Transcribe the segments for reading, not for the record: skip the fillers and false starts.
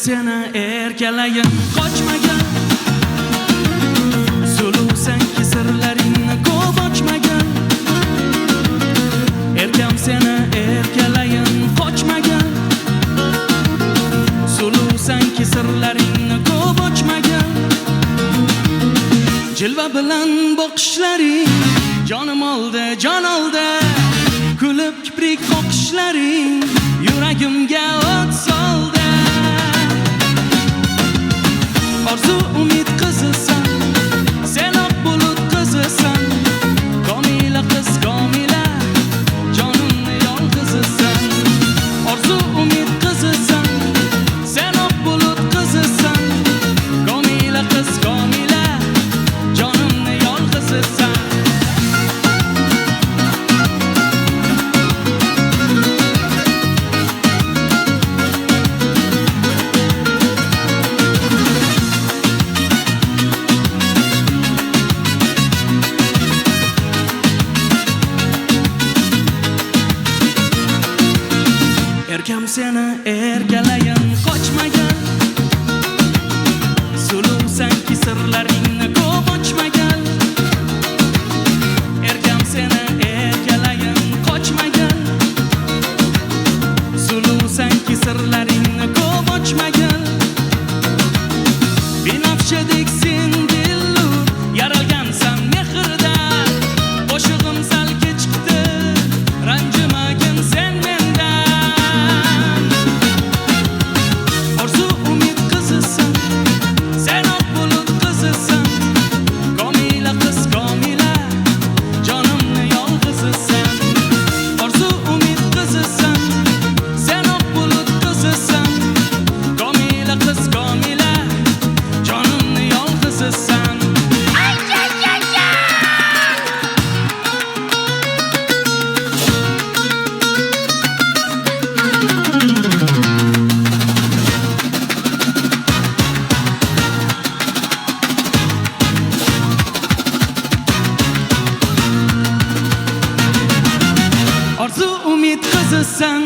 seni erkalayin qochmagan, sulusanki sirlaringni ko'p ochmagan. Erkam seni erkalayin qochmagan, sulusanki sirlaringni ko'p ochmagan. Jilva bilan boqishlaring jonim oldi, jon oldi. Kulib kiprik qoqishlaring yuragimga o't soldi. Orzu umid qizisan, sen oq bulut qizisan. Komila qiz komila, jonimni yolg'izisan. Orzu umid qizisan, sen oq bulut qizisan. Komila qiz komila, jonimni yolg'izisan. Erkam seni erkalayin qochmagan, sulusanki sirlaringni ko'p ochmagan. Erkam seni erkalayin qochmagan, sulusanki sirlaringni ko'p ochmagan. Binafshadek sen dillur, yaralgansan mehrda. Qo'shig'im sal kechikdi, ranjimagin sen mendan. Orzu umid qizisan, sen oq bulut qizisan. Komila qiz komila, jonimni yolg'izisan. Orzu umid qizisan, sen oq bulut qizisan. Komila qiz komila, jonimni yolg'izisan. Orzu umid qizisan,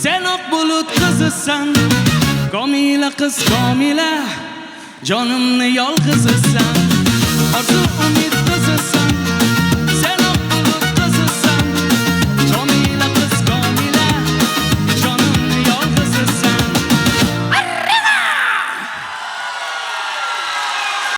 sen oq bulut qizisan. Komila qiz komila, jonimni yolg'izisan. Orzu umid